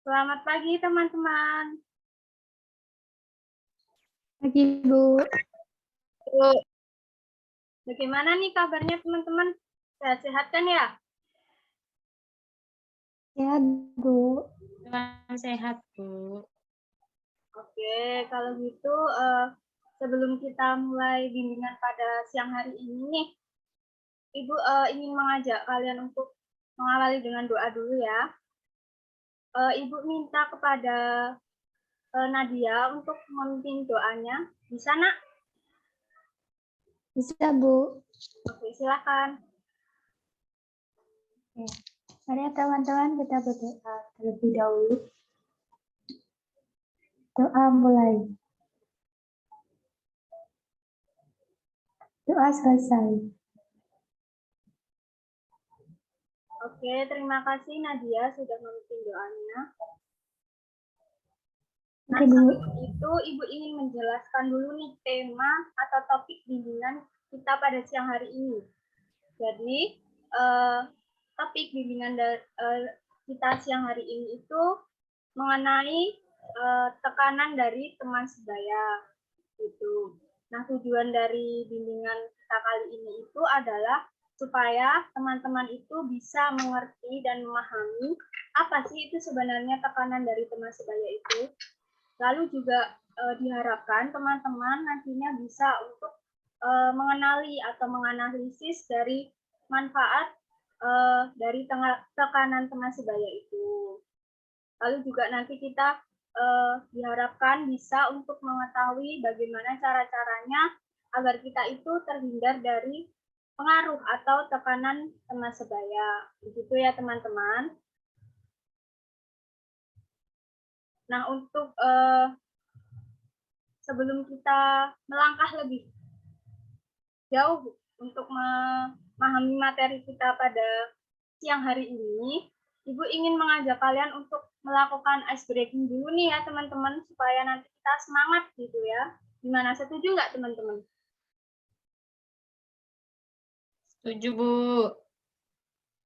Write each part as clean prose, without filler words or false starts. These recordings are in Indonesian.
Selamat pagi teman-teman. Pagi, Bu. Bagaimana nih kabarnya teman-teman? Sehat-sehat kan ya? Sehat, Bu. Sehat, Bu. Oke, kalau gitu sebelum kita mulai bimbingan pada siang hari ini nih, Ibu ingin mengajak kalian untuk mengawali dengan doa dulu ya. Ibu minta kepada Nadia untuk memimpin doanya. Bisa, Nak? Bisa, Bu. Oke, silakan. Oke. Mari teman-teman kita berdoa terlebih dahulu. Doa mulai. Doa selesai. Oke, terima kasih Nadia sudah memimpin doanya. Nah, Oke, Bu. sebelum itu Ibu ingin menjelaskan dulu nih tema atau topik bimbingan kita pada siang hari ini. Jadi, topik bimbingan kita siang hari ini itu mengenai tekanan dari teman sebaya. Gitu. Nah, tujuan dari bimbingan kita kali ini itu adalah supaya teman-teman itu bisa mengerti dan memahami apa sih itu sebenarnya tekanan dari teman sebaya itu. Lalu juga diharapkan teman-teman nantinya bisa untuk mengenali atau menganalisis dari manfaat dari tekanan teman sebaya itu. Lalu juga nanti kita diharapkan bisa untuk mengetahui bagaimana cara-caranya agar kita itu terhindar dari pengaruh atau tekanan teman sebaya. Begitu ya teman-teman. Nah, untuk sebelum kita melangkah lebih jauh untuk memahami materi kita pada siang hari ini, Ibu ingin mengajak kalian untuk melakukan ice breaking dulu nih ya teman-teman, supaya nanti kita semangat gitu ya. Gimana, setuju nggak teman-teman? Setuju, Bu.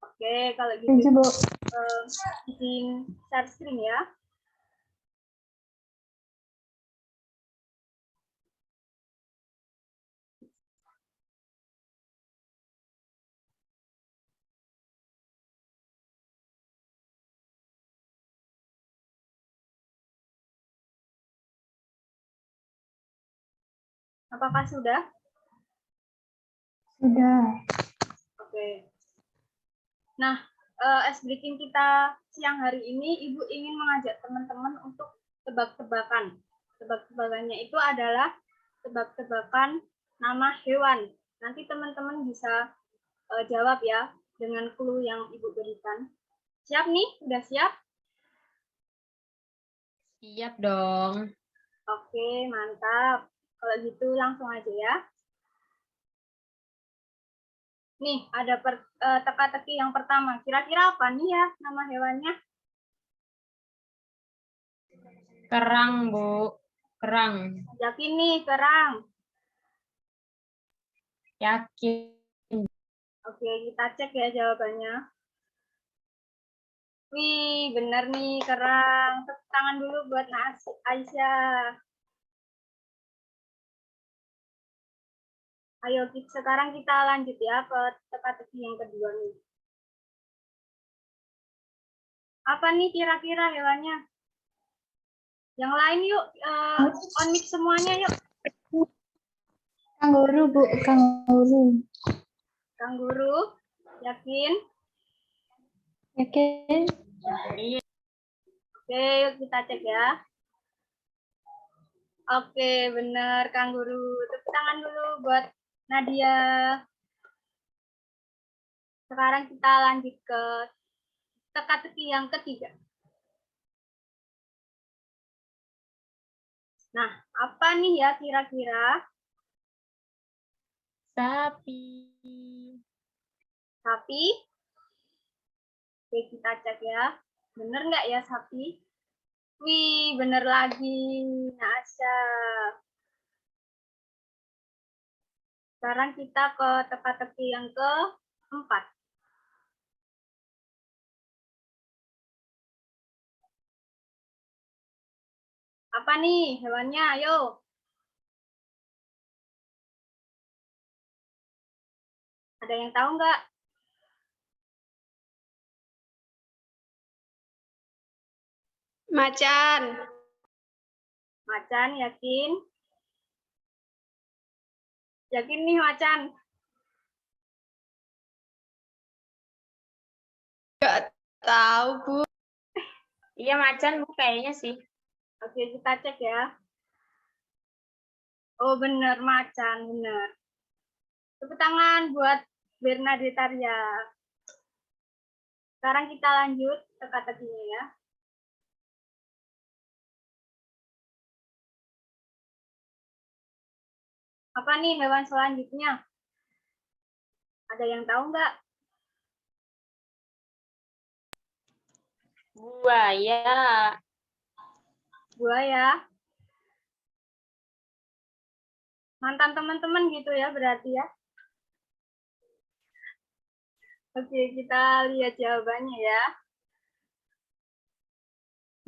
Oke, kalau gitu Setuju, Bu. izin share screen ya. Apakah sudah? Sudah. Oke. Nah, ice breaking kita siang hari ini, Ibu ingin mengajak teman-teman untuk tebak-tebakan. Tebak-tebakannya itu adalah tebak-tebakan nama hewan. Nanti teman-teman bisa jawab ya dengan clue yang Ibu berikan. Siap nih? Udah siap? Siap dong. Oke, mantap. Kalau gitu langsung aja ya. Nih, ada teka-teki yang pertama. Kira-kira apa nih ya nama hewannya? Kerang, Bu. Kerang. Yakin nih, kerang. Yakin. Oke, kita cek ya jawabannya. Wih, benar nih, kerang. Tepuk tangan dulu buat Aisyah. Ayo, sekarang kita lanjut ya ke teka-teki yang kedua nih. Apa nih kira-kira hewannya? Yang lain yuk, on mic semuanya yuk. Kanguru, Bu. Kanguru. Kanguru, yakin? Yakin? Iya. Oke, yuk kita cek ya. Oke, benar kanguru. Tepuk tangan dulu buat Nadia. Sekarang kita lanjut ke teka-teki yang ketiga. Nah, apa nih ya kira-kira? Sapi. Sapi? Oke, kita cek ya. Bener nggak ya sapi? Wih, bener lagi, Nasya. Sekarang kita ke teka-teki yang keempat. Apa nih hewannya? Ayo. Ada yang tahu nggak? Macan. Macan, yakin? Yakin nih macan? Tahu, Bu. Iya macan Bu kayaknya sih. Oke, kita cek ya. Oh, bener, macan, bener. Tepuk tangan buat Bernadetta Ria. Sekarang kita lanjut teka-tekinya ya. Apa nih hewan selanjutnya? Ada yang tahu nggak? Buaya. Buaya. Mantan teman-teman gitu ya berarti ya. Oke, kita lihat jawabannya ya.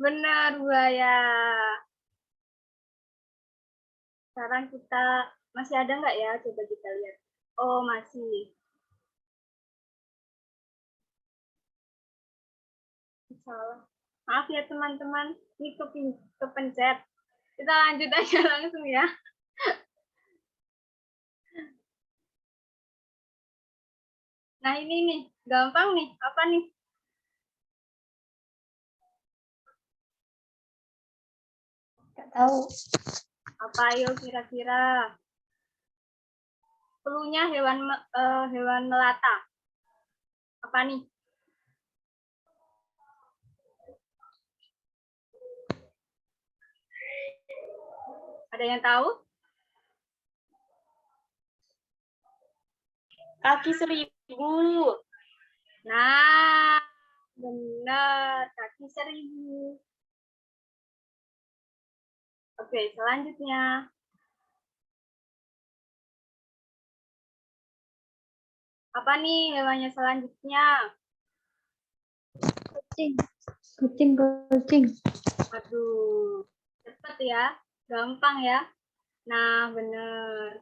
Benar, buaya. Sekarang kita masih ada nggak ya? Coba kita lihat. Oh, masih. Salah. Maaf ya teman-teman, ini kepencet. Kita lanjut aja langsung ya. Nah ini nih, gampang nih. Apa nih? Nggak tahu. Apa ayo kira-kira? Pelunya hewan melata. Apa nih? Ada yang tahu? Kaki 1000. Nah, benar. Kaki 1000. Oke, selanjutnya. Apa nih hewannya selanjutnya? Kucing. Kucing. Aduh, cepet ya. Gampang ya. Nah, benar.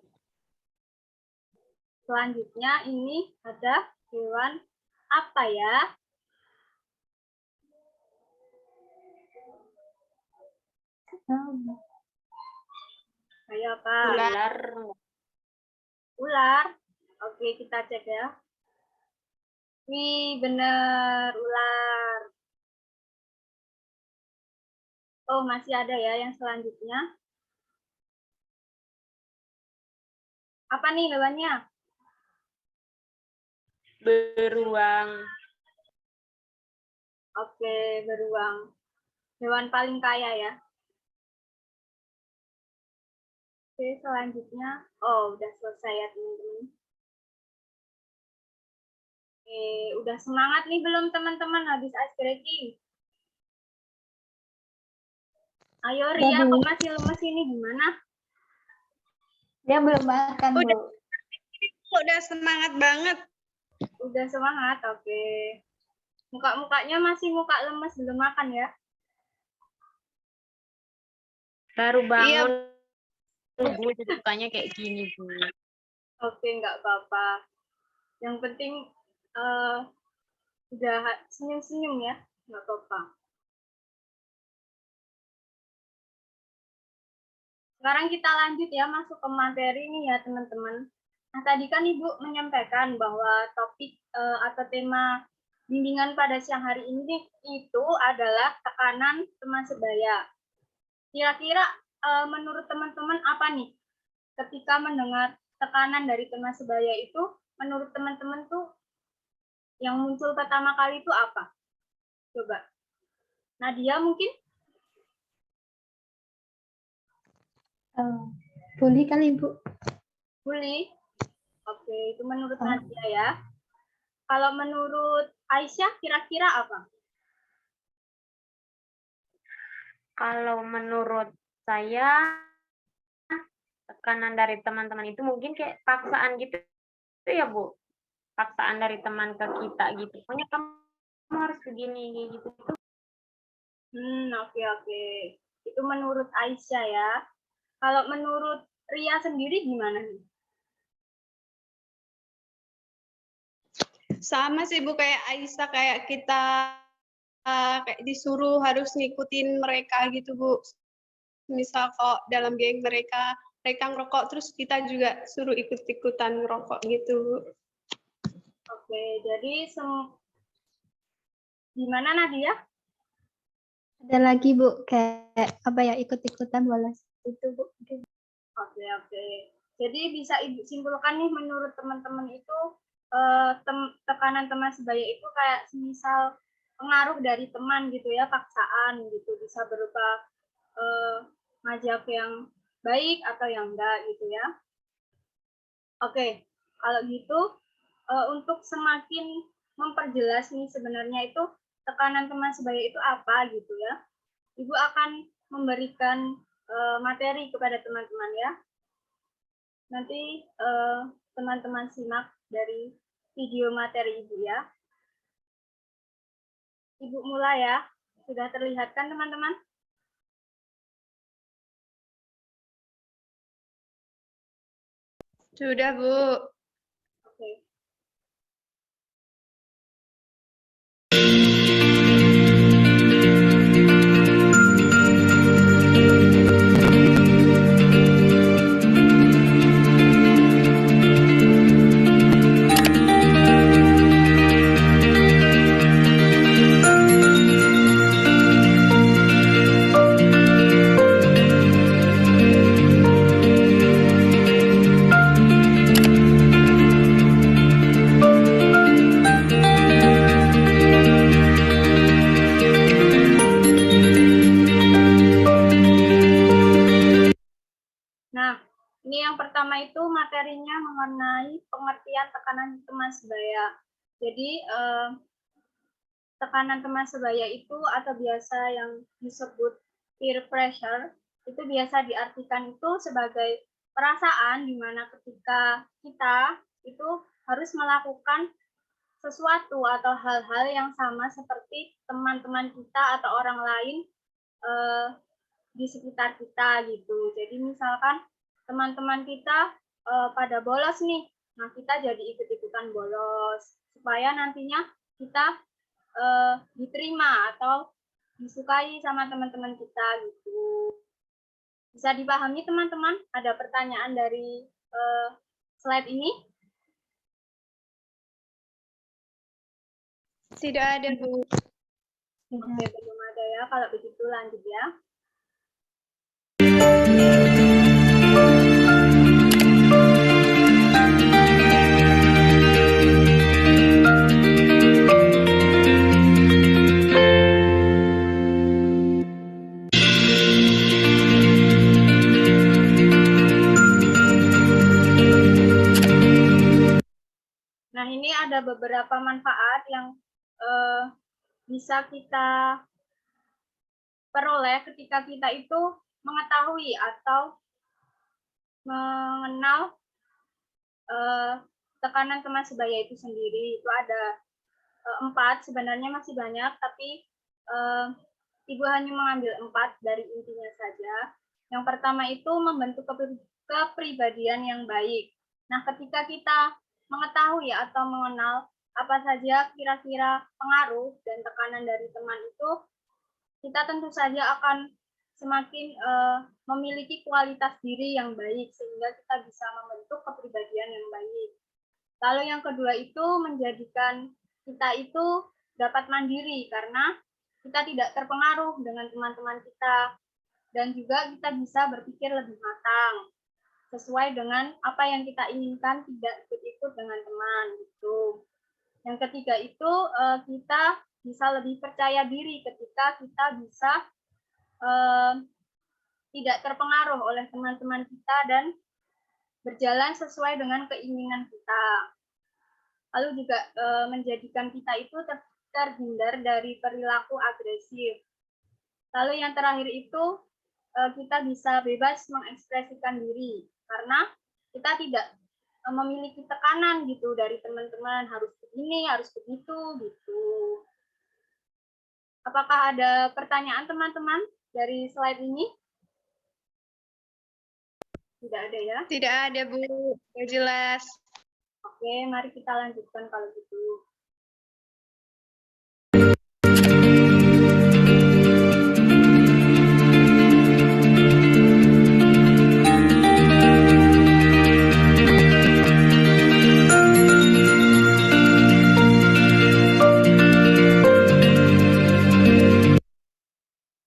Selanjutnya ini ada hewan apa ya? Tahu. Ayo apa? Ular. Ular. Oke, kita cek ya. Wih, bener, ular. Oh, masih ada ya yang selanjutnya. Apa nih hewannya? Beruang. Oke, beruang. Hewan paling kaya ya. Oke, selanjutnya. Oh, udah selesai ya teman-teman. Oke, udah semangat nih belum teman-teman habis ice breaking? Ayo Ria, Bu. kok masih lemes ini gimana? Dia belum makan, Bu. Udah semangat banget. Udah semangat, oke. Muka-mukanya masih muka lemes, belum makan ya? Baru Iya. bangun. Bu, jadi mukanya kayak gini, Bu. Oke, nggak apa-apa. Yang penting udah senyum-senyum ya, nggak apa-apa. Sekarang kita lanjut ya, masuk ke materi nih ya teman-teman. Nah, tadi kan Ibu menyampaikan bahwa topik atau tema bimbingan pada siang hari ini itu adalah tekanan teman sebaya. Kira-kira menurut teman-teman apa nih ketika mendengar tekanan dari teman sebaya itu, menurut teman-teman tuh yang muncul pertama kali itu apa? Coba. Nadia mungkin? Bully kali, Bu. Bully? Oke, itu menurut Nadia ya. Kalau menurut Aisyah kira-kira apa? Kalau menurut saya tekanan dari teman-teman itu mungkin kayak paksaan gitu ya Bu. Paksaan dari teman ke kita gitu. Pokoknya kamu harus begini gitu. Oke. Kita Itu menurut Aisyah ya. Kalau menurut Ria sendiri gimana nih? Sama sih Bu, kayak Aisyah, kayak kita kayak disuruh harus ngikutin mereka gitu Bu. Misal kok dalam geng mereka ngerokok, terus kita juga suruh ikut-ikutan ngerokok gitu Bu. Oke, jadi gimana Nadia? Ada lagi Bu, kayak apa ya, ikut-ikutan bolos itu Bu. Oke. Jadi bisa Ibu simpulkan nih menurut teman-teman itu tekanan teman sebaya itu kayak semisal pengaruh dari teman gitu ya, paksaan gitu, bisa berupa ngajak yang baik atau yang enggak gitu ya. Oke, kalau gitu untuk semakin memperjelas nih sebenarnya itu tekanan teman sebaya itu apa gitu ya. Ibu akan memberikan materi kepada teman-teman ya. Nanti teman-teman simak dari video materi Ibu ya. Ibu mulai ya. Sudah terlihat kan teman-teman? Sudah Bu. Oke. Nah, ini yang pertama itu materinya mengenai pengertian tekanan teman sebaya. Jadi, tekanan teman sebaya itu atau biasa yang disebut peer pressure, itu biasa diartikan itu sebagai perasaan di mana ketika kita itu harus melakukan sesuatu atau hal-hal yang sama seperti teman-teman kita atau orang lain di sekitar kita gitu. Jadi misalkan teman-teman kita pada bolos nih, nah kita jadi ikut-ikutan bolos supaya nantinya kita diterima atau disukai sama teman-teman kita gitu. Bisa dipahami teman-teman? Ada pertanyaan dari slide ini? Tidak ada Bu. Oke, belum ada ya. Kalau begitu lanjut ya. Nah, ini ada beberapa manfaat yang bisa kita peroleh ketika kita itu mengetahui atau mengenal tekanan teman sebaya itu sendiri. Itu ada 4, sebenarnya masih banyak, tapi Ibu hanya mengambil 4 dari intinya saja. Yang pertama itu membentuk kepribadian yang baik. Nah, ketika kita mengetahui atau mengenal apa saja kira-kira pengaruh dan tekanan dari teman itu, kita tentu saja akan semakin memiliki kualitas diri yang baik sehingga kita bisa membentuk kepribadian yang baik. Lalu yang kedua itu menjadikan kita itu dapat mandiri karena kita tidak terpengaruh dengan teman-teman kita dan juga kita bisa berpikir lebih matang sesuai dengan apa yang kita inginkan, tidak ikut-ikut dengan teman gitu. Yang ketiga itu kita bisa lebih percaya diri ketika kita bisa tidak terpengaruh oleh teman-teman kita dan berjalan sesuai dengan keinginan kita. Lalu juga menjadikan kita itu terhindar dari perilaku agresif. Lalu yang terakhir itu kita bisa bebas mengekspresikan diri karena kita tidak memiliki tekanan gitu dari teman-teman harus begini, harus begitu gitu. Apakah ada pertanyaan teman-teman dari slide ini? Tidak ada ya? Tidak ada, Bu. Sudah jelas. Oke, mari kita lanjutkan kalau gitu.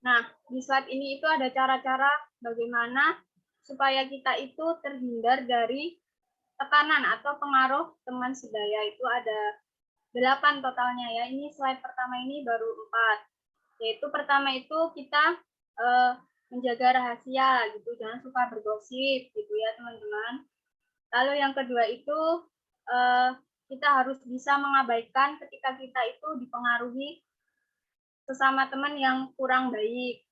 Nah, di slide ini itu ada cara-cara bagaimana supaya kita itu terhindar dari tekanan atau pengaruh teman sebaya. Itu ada 8 totalnya ya. Ini slide pertama ini baru 4. Yaitu pertama itu kita menjaga rahasia gitu, jangan suka bergosip gitu ya teman-teman. Lalu yang kedua itu kita harus bisa mengabaikan ketika kita itu dipengaruhi sesama teman yang kurang baik.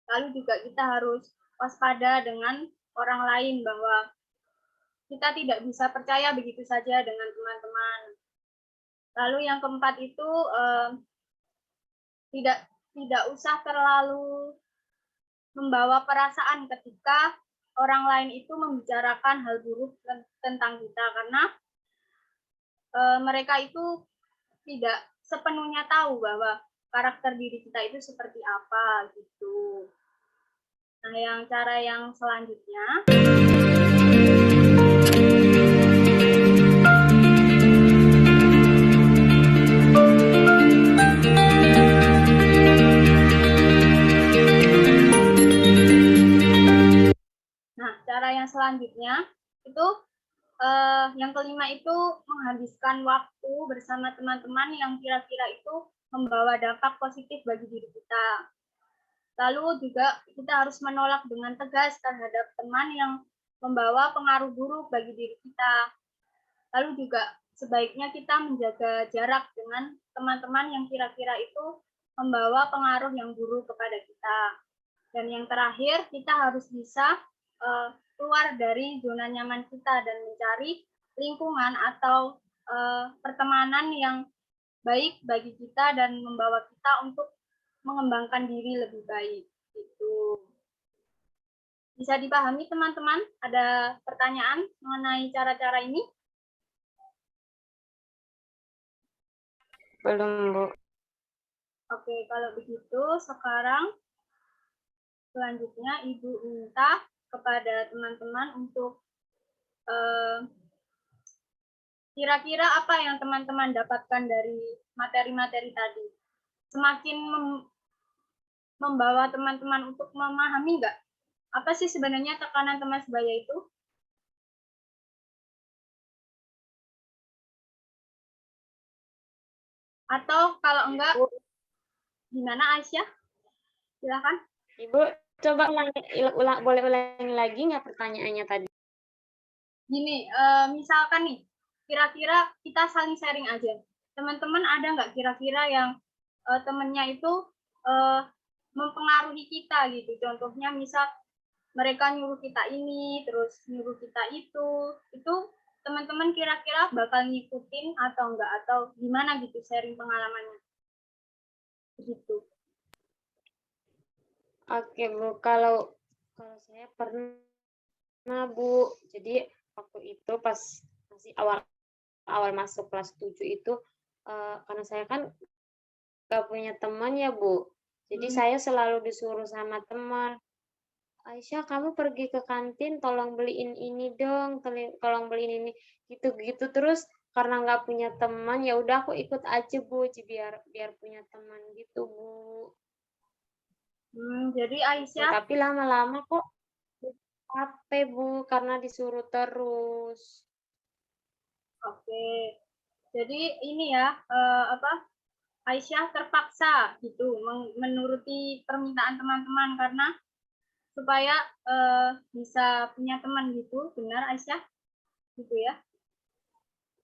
Lalu juga kita harus waspada dengan orang lain bahwa kita tidak bisa percaya begitu saja dengan teman-teman. Lalu yang keempat itu tidak usah terlalu membawa perasaan ketika orang lain itu membicarakan hal buruk tentang kita, karena mereka itu tidak sepenuhnya tahu bahwa karakter diri kita itu seperti apa gitu. Nah, yang cara yang selanjutnya itu yang kelima itu menghabiskan waktu bersama teman-teman yang kira-kira itu membawa dampak positif bagi diri kita. Lalu juga kita harus menolak dengan tegas terhadap teman yang membawa pengaruh buruk bagi diri kita. Lalu juga sebaiknya kita menjaga jarak dengan teman-teman yang kira-kira itu membawa pengaruh yang buruk kepada kita. Dan yang terakhir, kita harus bisa keluar dari zona nyaman kita dan mencari lingkungan atau pertemanan yang baik bagi kita dan membawa kita untuk mengembangkan diri lebih baik. Itu bisa dipahami teman-teman? Ada pertanyaan mengenai cara-cara ini? Belum, Bu. Oke, kalau begitu sekarang selanjutnya Ibu minta kepada teman-teman untuk kira-kira apa yang teman-teman dapatkan dari materi-materi tadi? Semakin membawa teman-teman untuk memahami nggak? Apa sih sebenarnya tekanan teman sebaya itu? Atau kalau enggak, gimana Aisyah? Silakan. Ibu, coba boleh ulangi lagi nggak pertanyaannya tadi? Gini, misalkan nih, kira-kira kita saling sharing aja. Teman-teman ada nggak kira-kira yang temennya itu mempengaruhi kita gitu. Contohnya misal mereka nyuruh kita ini, terus nyuruh kita itu teman-teman kira-kira bakal ngikutin atau enggak, atau gimana gitu sharing pengalamannya. Begitu. Oke, Bu. Kalau saya pernah, Bu. Jadi waktu itu pas masih awal masuk kelas 7 itu, karena saya kan gak punya teman ya, Bu. Jadi saya selalu disuruh sama teman, Aisyah, kamu pergi ke kantin, tolong beliin ini dong, tolong beliin ini, gitu-gitu terus. Karena nggak punya teman, ya udah aku ikut aja, Bu, biar punya teman gitu, Bu. Jadi Aisyah, Tapi lama-lama kok capek, Bu, karena disuruh terus. Oke. Jadi ini ya, Aisyah terpaksa gitu menuruti permintaan teman-teman karena supaya bisa punya teman gitu, benar Aisyah? Gitu ya.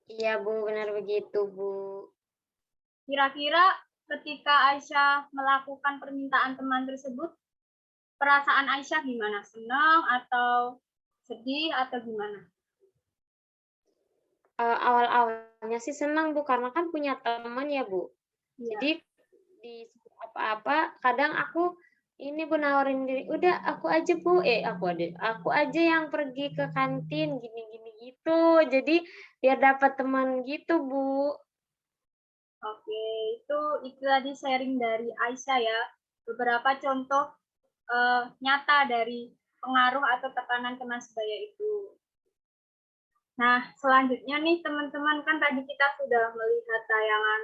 Iya, Bu, benar begitu, Bu. Kira-kira ketika Aisyah melakukan permintaan teman tersebut, perasaan Aisyah gimana? Senang atau sedih atau gimana? Awal-awalnya sih senang, Bu, karena kan punya teman ya, Bu. Ya. Jadi di apa-apa kadang aku ini Bu nawarin diri, udah aku aja Bu, aku aja yang pergi ke kantin gini-gini gitu. Jadi biar dapat teman gitu Bu. Oke, itu tadi sharing dari Aisyah ya. Beberapa contoh nyata dari pengaruh atau tekanan teman sebaya itu. Nah, selanjutnya nih teman-teman, kan tadi kita sudah melihat tayangan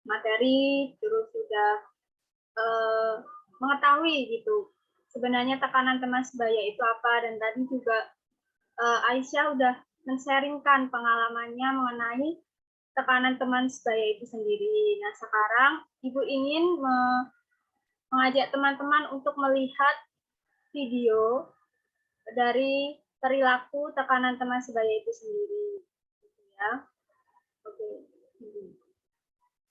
materi, terus sudah mengetahui gitu sebenarnya tekanan teman sebaya itu apa, dan tadi juga Aisyah udah men-sharingkan pengalamannya mengenai tekanan teman sebaya itu sendiri. Nah, sekarang Ibu ingin mengajak teman-teman untuk melihat video dari perilaku tekanan teman sebaya itu sendiri. Gitu ya. Oke.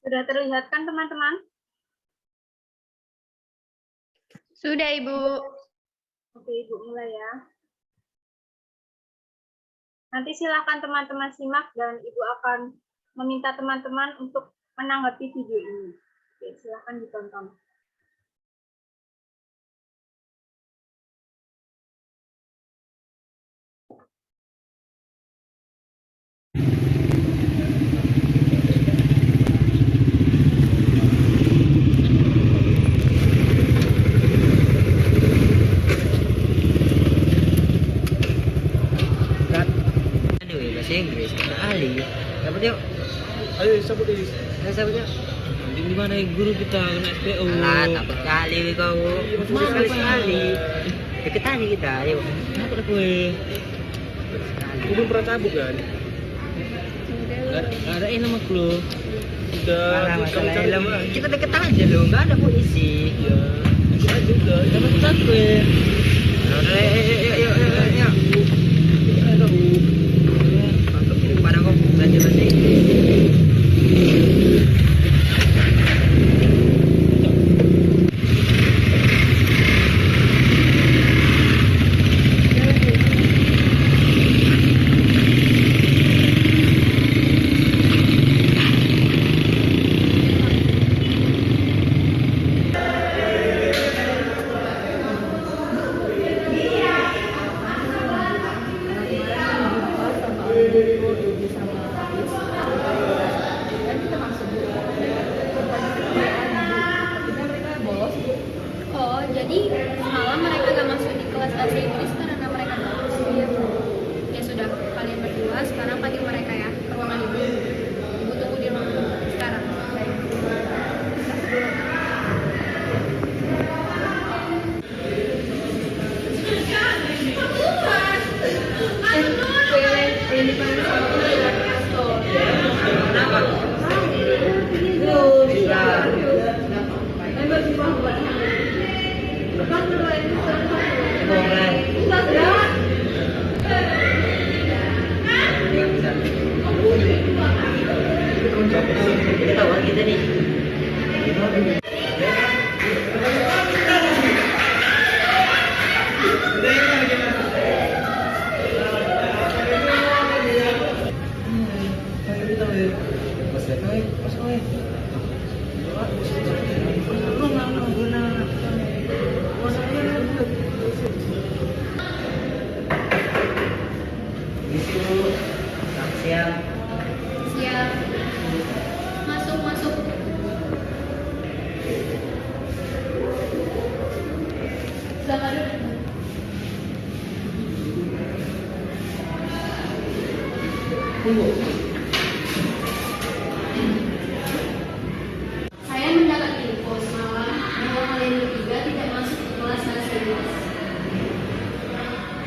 Sudah terlihat kan teman-teman? Sudah, Ibu. Oke, Ibu mulai ya. Nanti silakan teman-teman simak dan Ibu akan meminta teman-teman untuk menanggapi video ini. Oke, silakan ditonton. Bahasa Inggris, ahli. Dapat yuk. Ayo sabut ini. Saya sabutnya. Di mana guru kita kena SPO? Alah, takut kali kau. Mana sekali. Deket tadi kita, ayo. Kenapa ada kue? Kau belum pernah cabut kan? Gak ada ini sama lu. Udah. Mana masalah helm. Kita deket aja loh, nggak ada polisi. Ya. Ikut aja udah. Jangan kita kue. Udah, yuk. Mantap di depan aku belajar bahasa Inggris. Oh, jadi semalam mereka gak masuk di kelas bahasa Inggris karena mereka bolos. Iya. Ya sudah, kalian berdua sekarang panggil mereka ya ke ruangan ibu. Ibu tunggu di ruangan sekarang. Kita tahu kita nih. Siap. Siap. Masuk. Silakan. Saya mendapat info semalam bahwa kalian bertiga tidak masuk ke kelas bahasa Inggris.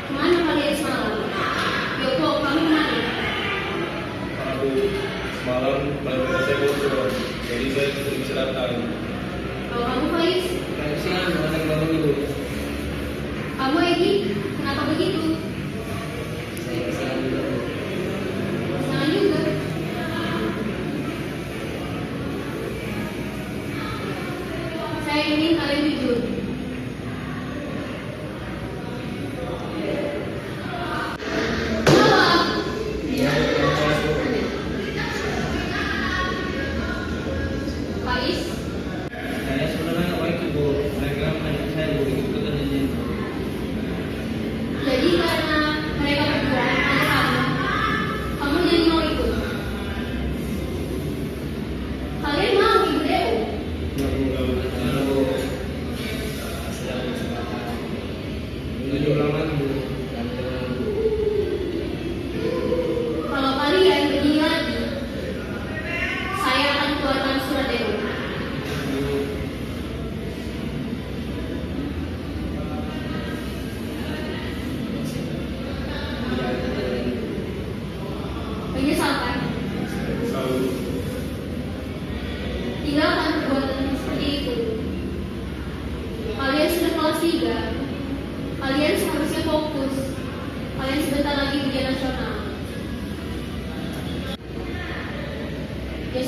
Kemana kalian semalam? Yoko, kamu kemana? Aku semalam balik saya bocor. Jadi saya tidak bisa datang. Kalau kamu Faiz? Siang, anak bangun dulu. Kamu Egi? Kenapa begitu? Saya kesini dulu. Sana juga. Saya ingin kalian jujur. Faiz,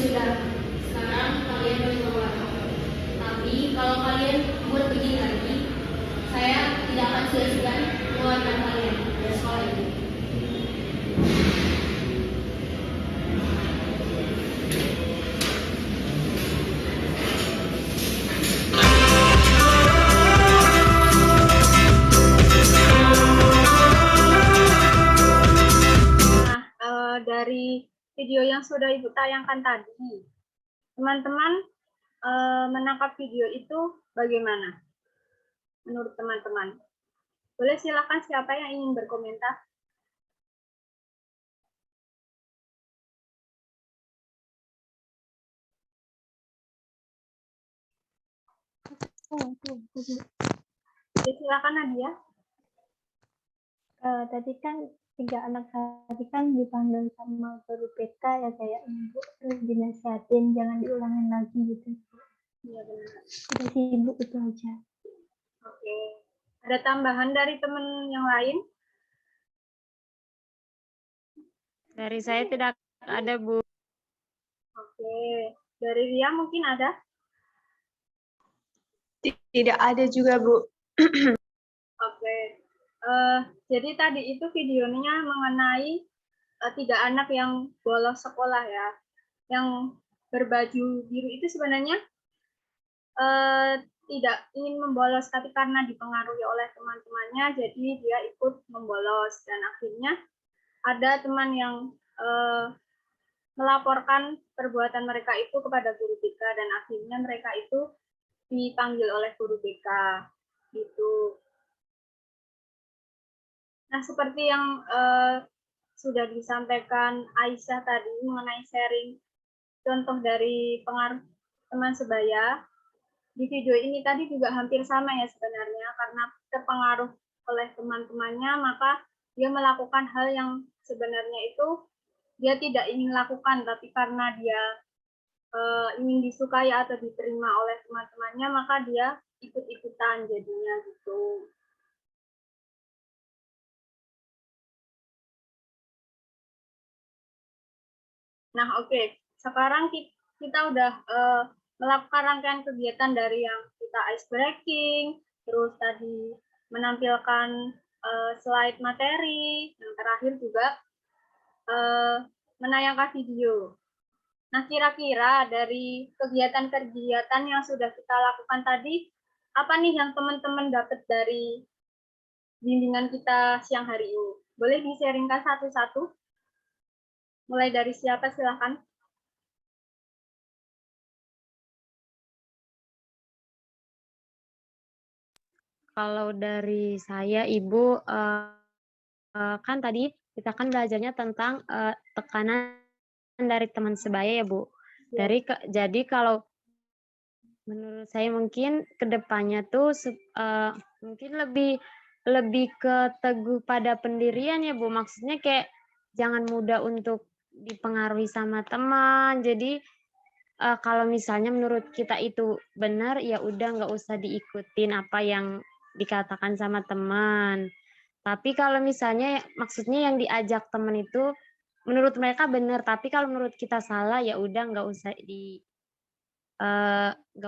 sudah, sekarang kalian keluar. Tapi kalau kalian buat begini lagi, saya tidak akan segan mengeluarkan kalian dari sekolah ini. Dari video yang sudah Ibu tayangkan tadi, teman-teman menangkap video itu bagaimana? Menurut teman-teman, boleh silakan siapa yang ingin berkomentar. Oke, silakan Nadia. Tadi kan 3 anak tadi kan dipanggil sama guru PK ya kayak ibu, terus dinasihatin jangan diulangin lagi gitu. Iya benar. Udah sih ibu, itu aja. Oke. Ada tambahan dari teman yang lain? Dari saya tidak ada, Bu. Oke. Dari Ria mungkin ada? Tidak ada juga, Bu. Oke. Jadi tadi itu videonya mengenai 3 anak yang bolos sekolah ya. Yang berbaju biru itu sebenarnya tidak ingin membolos, tapi karena dipengaruhi oleh teman-temannya, jadi dia ikut membolos. Dan akhirnya ada teman yang melaporkan perbuatan mereka itu kepada guru BK, dan akhirnya mereka itu dipanggil oleh guru BK. Gitu. Nah, seperti yang sudah disampaikan Aisyah tadi mengenai sharing contoh dari pengaruh teman sebaya, di video ini tadi juga hampir sama ya sebenarnya, karena terpengaruh oleh teman-temannya, maka dia melakukan hal yang sebenarnya itu dia tidak ingin lakukan, tapi karena dia ingin disukai atau diterima oleh teman-temannya, maka dia ikut-ikutan jadinya gitu. Nah, oke. Sekarang kita udah melakukan rangkaian kegiatan dari yang kita ice breaking, terus tadi menampilkan slide materi, yang terakhir juga menayangkan video. Nah, kira-kira dari kegiatan-kegiatan yang sudah kita lakukan tadi, apa nih yang teman-teman dapat dari bimbingan kita siang hari ini? Boleh di-sharingkan satu-satu? Mulai dari siapa, silahkan. Kalau dari saya, Ibu, kan tadi kita kan belajarnya tentang tekanan dari teman sebaya ya, Bu. Jadi kalau menurut saya mungkin kedepannya tuh mungkin lebih ke teguh pada pendirian ya, Bu. Maksudnya kayak jangan mudah untuk dipengaruhi sama teman. Jadi kalau misalnya menurut kita itu benar, ya udah nggak usah diikutin apa yang dikatakan sama teman. Tapi kalau misalnya maksudnya yang diajak teman itu menurut mereka benar, tapi kalau menurut kita salah ya udah nggak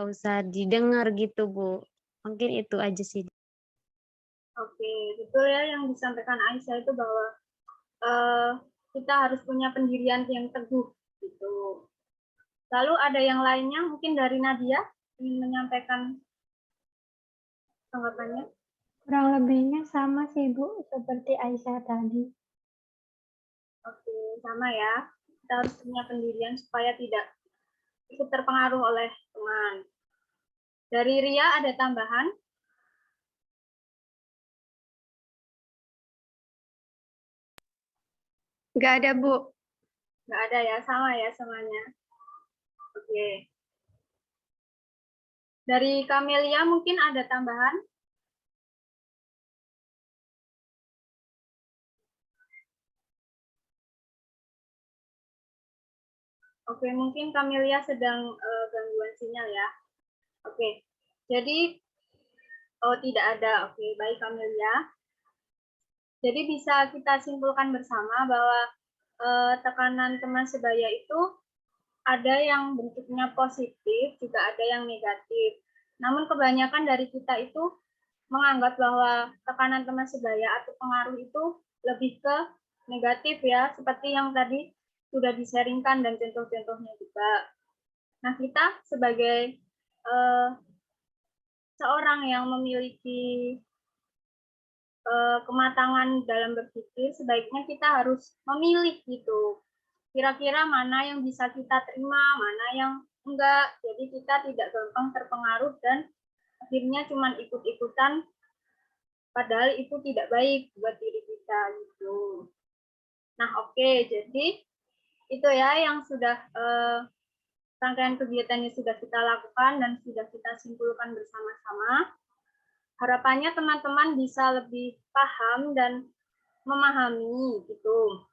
usah didengar gitu, Bu. Mungkin itu aja sih. Oke, betul ya yang disampaikan Aisyah itu bahwa kita harus punya pendirian yang teguh gitu. Lalu ada yang lainnya, mungkin dari Nadia ingin menyampaikan tanggapannya. Kurang lebihnya sama sih Bu, seperti Aisyah tadi. Oke, sama ya. Kita harus punya pendirian supaya tidak ikut terpengaruh oleh teman. Dari Ria ada tambahan? Nggak ada, Bu. Nggak ada ya, sama ya semuanya. Oke. Dari Kamelia mungkin ada tambahan? Oke, mungkin Kamelia sedang gangguan sinyal ya. Oke, jadi tidak ada. Oke, baik Kamelia. Jadi bisa kita simpulkan bersama bahwa tekanan teman sebaya itu ada yang bentuknya positif, juga ada yang negatif. Namun kebanyakan dari kita itu menganggap bahwa tekanan teman sebaya atau pengaruh itu lebih ke negatif ya, seperti yang tadi sudah disaringkan dan contoh-contohnya juga. Nah, kita sebagai seorang yang memiliki kematangan dalam berpikir, sebaiknya kita harus memilih gitu. Kira-kira mana yang bisa kita terima, mana yang enggak. Jadi kita tidak gampang terpengaruh dan akhirnya cuma ikut-ikutan, padahal itu tidak baik buat diri kita gitu. Nah, oke, jadi itu ya yang sudah rangkaian kegiatannya sudah kita lakukan dan sudah kita simpulkan bersama-sama. Harapannya teman-teman bisa lebih paham dan memahami gitu.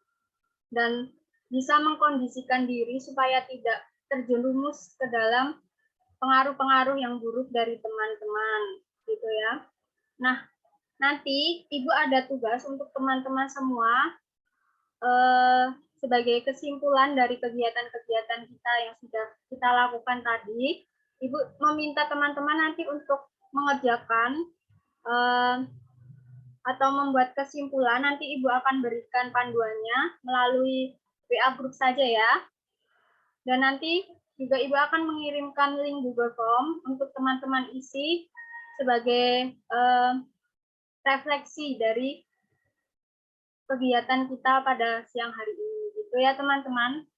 Dan bisa mengkondisikan diri supaya tidak terjerumus ke dalam pengaruh-pengaruh yang buruk dari teman-teman gitu ya. Nah, nanti Ibu ada tugas untuk teman-teman semua sebagai kesimpulan dari kegiatan-kegiatan kita yang sudah kita lakukan tadi. Ibu meminta teman-teman nanti untuk mengerjakan atau membuat kesimpulan. Nanti Ibu akan berikan panduannya melalui WA Group saja ya. Dan nanti juga Ibu akan mengirimkan link Google Form untuk teman-teman isi sebagai refleksi dari kegiatan kita pada siang hari ini. Gitu ya teman-teman.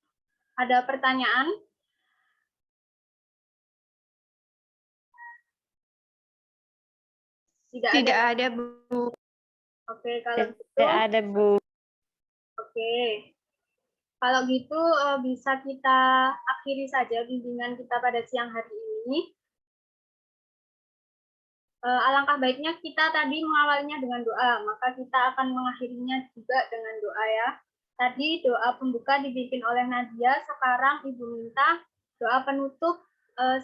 Ada pertanyaan? Tidak ada, Bu. Oke, kalau gitu. Tidak ada, Bu. Oke. Kalau gitu bisa kita akhiri saja bimbingan kita pada siang hari ini. Alangkah baiknya kita tadi mengawalnya dengan doa, maka kita akan mengakhirinya juga dengan doa ya. Tadi doa pembuka dipimpin oleh Nadia, sekarang Ibu minta doa penutup.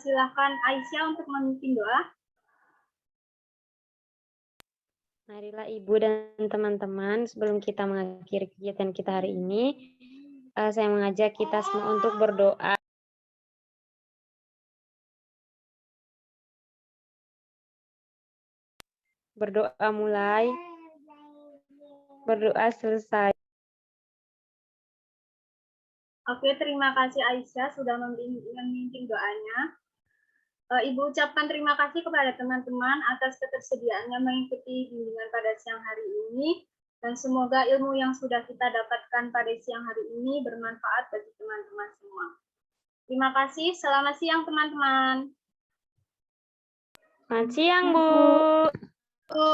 Silakan Aisyah untuk memimpin doa. Marilah Ibu dan teman-teman, sebelum kita mengakhiri kegiatan kita hari ini, saya mengajak kita semua untuk berdoa. Berdoa mulai, berdoa selesai. Oke, terima kasih Aisyah sudah memimpin doanya. Ibu ucapkan terima kasih kepada teman-teman atas ketersediaannya mengikuti bimbingan pada siang hari ini. Dan semoga ilmu yang sudah kita dapatkan pada siang hari ini bermanfaat bagi teman-teman semua. Terima kasih. Selamat siang teman-teman. Selamat siang, Bu. Bu.